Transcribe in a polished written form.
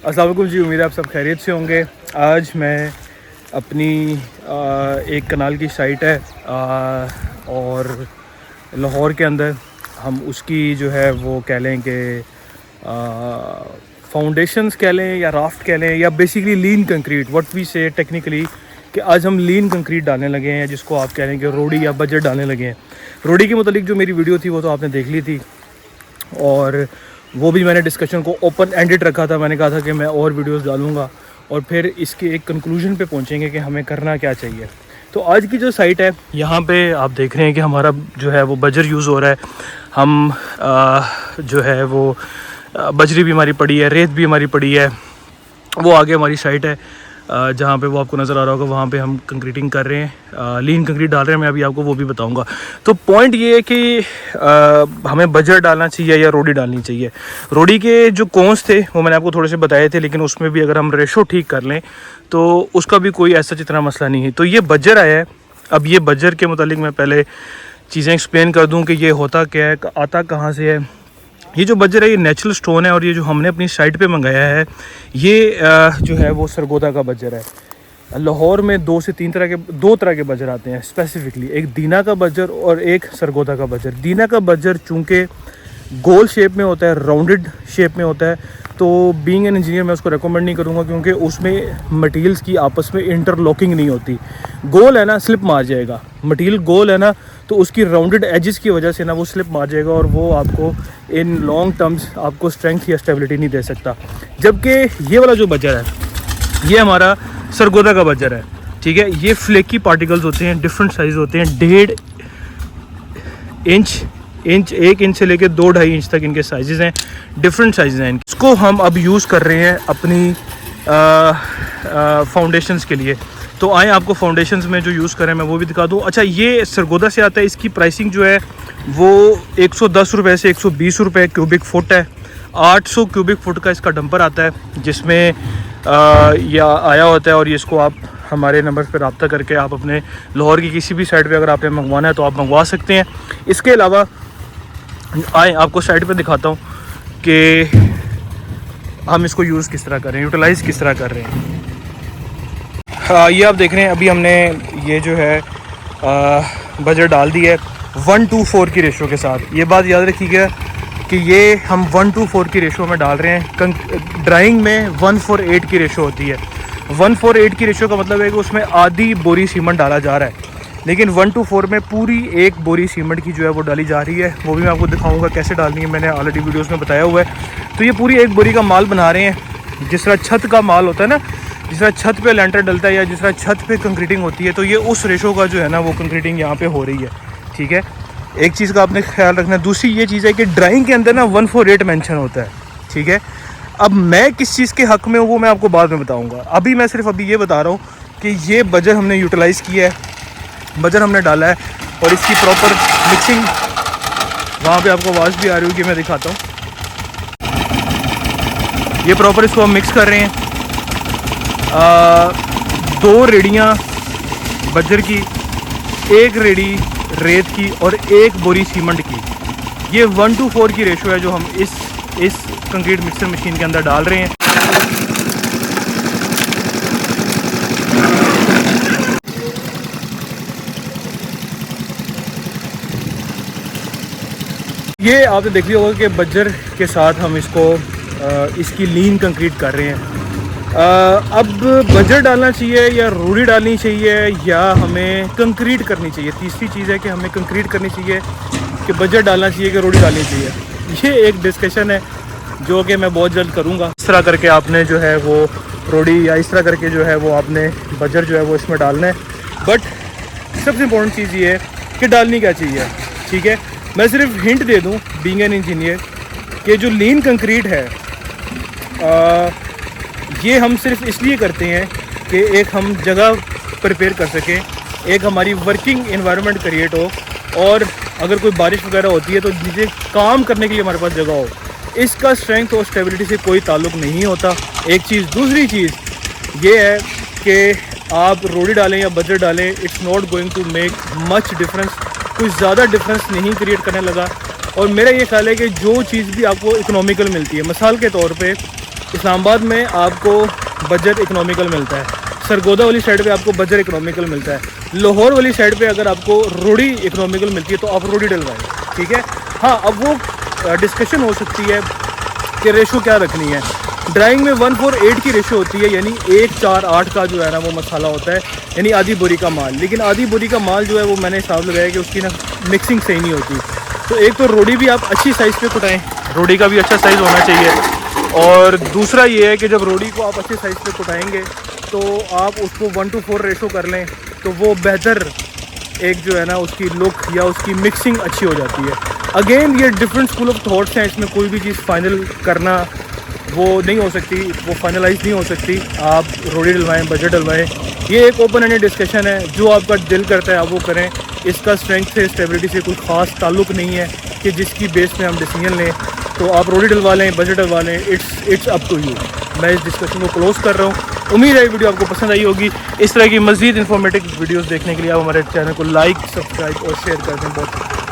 अस्सलाम वालेकुम जी, उम्मीद है आप सब खैरियत से होंगे। आज मैं अपनी एक कनाल की साइट है और लाहौर के अंदर हम उसकी जो है वो कह लें कि फाउंडेशंस कह लें या राफ्ट कह लें या basically lean concrete what we say technically कि आज हम लीन कंक्रीट डालने लगे हैं, जिसको आप कह लें कि रोडी या बजट डालने लगे हैं। रोडी के मुतालिक जो मेरी वीडियो थी वो तो आपने देख ली थी और वो भी मैंने डिस्कशन को ओपन एंडेड रखा था। मैंने कहा था कि मैं और वीडियोस डालूंगा और फिर इसके एक कंक्लूजन पे पहुंचेंगे कि हमें करना क्या चाहिए। तो आज की जो साइट है यहाँ पे आप देख रहे हैं कि हमारा जो है वो बजर यूज़ हो रहा है। हम जो है वो बजरी भी हमारी पड़ी है, रेत भी हमारी पड़ी है। वो आगे हमारी साइट है जहाँ पे वो आपको नज़र आ रहा होगा, वहाँ पे हम कंक्रीटिंग कर रहे हैं, लीन कंक्रीट डाल रहे हैं। मैं अभी आपको वो भी बताऊंगा। तो पॉइंट ये है कि हमें बजर डालना चाहिए या रोडी डालनी चाहिए। रोडी के जो कॉन्स थे वो मैंने आपको थोड़े से बताए थे, लेकिन उसमें भी अगर हम रेशो ठीक कर लें तो उसका भी कोई ऐसा इतना मसला नहीं है। तो ये बजर आया है। अब ये बजर के मुतालिक मैं पहले चीज़ें एक्सप्लेन कर दूँ कि ये होता क्या है, आता कहाँ से है। ये जो बजर है ये नेचुरल स्टोन है और ये जो हमने अपनी साइट पे मंगाया है ये जो है वो सरगोदा का बजर है। लाहौर में दो तरह के बजर आते हैं स्पेसिफिकली, एक दीना का बजर और एक सरगोदा का बजर। दीना का बजर चूँकि गोल शेप में होता है, राउंडेड शेप में होता है, तो बीइंग एन इंजीनियर मैं उसको रेकमेंड नहीं करूँगा क्योंकि उसमें मटेरियल्स की आपस में इंटरलॉकिंग नहीं होती। गोल है ना, स्लिप मार जाएगा। मटेरियल गोल है ना, तो उसकी राउंडेड एजेस की वजह से ना वो स्लिप मार जाएगा और वो आपको इन लॉन्ग टर्म्स आपको स्ट्रेंथ या स्टेबिलिटी नहीं दे सकता। जबकि ये वाला जो बजर है ये हमारा सरगोदा का बजर है, ठीक है। ये फ्लेकी पार्टिकल्स होते हैं, डिफरेंट साइज़ होते हैं, 1.5 इंच 1 इंच से लेकर 2-2.5 इंच तक इनके साइजेज़ हैं, डिफरेंट साइज़ हैं। इसको हम अब यूज़ कर रहे हैं अपनी फाउंडेशंस के लिए। तो आए आपको फाउंडेशंस में जो यूज़ करें मैं वो भी दिखा दूँ। अच्छा, ये सरगोदा से आता है। इसकी प्राइसिंग जो है वो 110 रुपये से 120 रुपये क्यूबिक फुट है। 800 क्यूबिक फुट का इसका डंपर आता है जिसमें यह आया होता है और ये इसको आप हमारे नंबर पर रब्ता करके आप अपने लाहौर की किसी भी साइड पे अगर आपने मंगवाना है तो आप मंगवा सकते हैं। इसके अलावा आए आपको साइड पे दिखाता हूँ कि हम इसको यूज़ किस तरह कर रहे हैं, यूटिलाइज़ किस तरह कर रहे हैं। ये आप देख रहे हैं अभी हमने ये जो है बजर डाल दी है 1:4 की रेशो के साथ। ये बात याद रखिएगा कि ये हम 1:4 की रेशो में डाल रहे हैं। ड्राइंग में 1:8 की रेशो होती है। 1:8 की रेशो का मतलब है कि उसमें आधी बोरी सीमेंट डाला जा रहा है, लेकिन 1:4 में पूरी एक बोरी सीमेंट की जो है वो डाली जा रही है। वो भी मैं आपको दिखाऊंगा कैसे डालनी है, मैंने ऑलरेडी वीडियोस में बताया हुआ है। तो ये पूरी एक बोरी का माल बना रहे हैं। जिस तरह छत का माल होता है ना, जिस तरह छत पे लेंटर डलता है या जिस तरह छत पे कंक्रीटिंग होती है, तो ये उस रेशो का जो है ना वो कंक्रीटिंग यहाँ पे हो रही है, ठीक है। एक चीज़ का आपने ख्याल रखना है। दूसरी ये चीज़ है कि ड्राइंग के अंदर ना 1:8 मेंशन होता है, ठीक है। अब मैं किस चीज़ के हक़ में हूँ वो मैं आपको बाद में बताऊँगा। अभी मैं सिर्फ अभी ये बता रहा हूँ कि ये बजर हमने यूटिलाइज़ किया है, बजर हमने डाला है और इसकी प्रॉपर मिक्सिंग, वहाँ पे आपको आवाज़ भी आ रही होगी, मैं दिखाता हूँ। ये प्रॉपर इसको हम मिक्स कर रहे हैं। 2 रेडियाँ बजर की, 1 रेडी रेत की और 1 बोरी सीमेंट की। ये 1:4 की रेशो है जो हम इस कंक्रीट मिक्सर मशीन के अंदर डाल रहे हैं। ये आपने देख लिया होगा कि बजर के साथ हम इसकी लीन कंक्रीट कर रहे हैं। अब बजर डालना चाहिए या रोडी डालनी चाहिए या हमें कंक्रीट करनी चाहिए। तीसरी चीज़ है कि हमें कंक्रीट करनी चाहिए कि बजर डालना चाहिए कि रोडी डालनी चाहिए। ये एक डिस्कशन है जो कि मैं बहुत जल्द करूँगा। इस तरह करके आपने जो है वो रोडी या इस तरह करके जो है वो आपने बजर जो है वो इसमें डालना है। बट सबसे इम्पोर्टेंट चीज़ ये है कि डालनी क्या चाहिए, ठीक है। मैं सिर्फ हिंट दे दूँ बीइंग एन इंजीनियर कि जो लीन कंक्रीट है ये हम सिर्फ इसलिए करते हैं कि एक हम जगह प्रिपेयर कर सकें, एक हमारी वर्किंग एनवायरनमेंट क्रिएट हो और अगर कोई बारिश वगैरह होती है तो नीचे काम करने के लिए हमारे पास जगह हो। इसका स्ट्रेंथ और स्टेबिलिटी से कोई ताल्लुक़ नहीं होता, एक चीज़। दूसरी चीज़ ये है कि आप रोडी डालें या बजर डालें, it's not going to make much difference. कुछ ज़्यादा डिफरेंस नहीं क्रिएट करने लगा। और मेरा ये ख्याल है कि जो चीज़ भी आपको इकोनॉमिकल मिलती है, मिसाल के तौर पे इस्लामाबाद में आपको बजट इकोनॉमिकल मिलता है, सरगोदा वाली साइड पे आपको बजट इकोनॉमिकल मिलता है, लाहौर वाली साइड पे अगर आपको रोडी इकोनॉमिकल मिलती है तो आप रोडी डलवाएं, ठीक है। हाँ, अब वो डिस्कशन हो सकती है कि रेशो क्या रखनी है। ड्राइंग में 1:8 की रेशो होती है, यानी 1:4:8 का जो है ना वो मसाला होता है, यानी आधी बोरी का माल। लेकिन आधी बोरी का माल जो है वो मैंने हिसाब लगाया कि उसकी ना मिक्सिंग सही नहीं होती। तो एक तो रोडी भी आप अच्छी साइज़ पे कुटाएं, रोडी का भी अच्छा साइज़ होना चाहिए। और दूसरा ये है कि जब रोडी को आप अच्छे साइज़ पे कुटाएंगे तो आप उसको 1:4 रेशो कर लें तो वो बेहतर एक जो है ना उसकी लुक या उसकी मिक्सिंग अच्छी हो जाती है। अगेन ये डिफरेंट स्कूल ऑफ थॉट्स हैं, इसमें कोई भी चीज़ फाइनल करना वो नहीं हो सकती, वो फाइनलाइज नहीं हो सकती। आप रोडी डलवाएं, बजट डलवाएं, ये एक ओपन एंडेड डिस्कशन है। जो आपका दिल करता है आप वो करें। इसका स्ट्रेंथ से, स्टेबिलिटी से कोई ख़ास ताल्लुक़ नहीं है कि जिसकी बेस पे हम डिसीजन लें। तो आप रोडी डलवा लें, बजट डलवा लें, इट्स अप टू यू। मैं इस डिस्कशन को क्लोज़ कर रहा हूँ। उम्मीद है वीडियो आपको पसंद आई होगी। इस तरह की मज़ीद इन्फॉर्मेटिव वीडियोज़ देखने के लिए आप हमारे चैनल को लाइक, सब्सक्राइब और शेयर कर दें। बहुत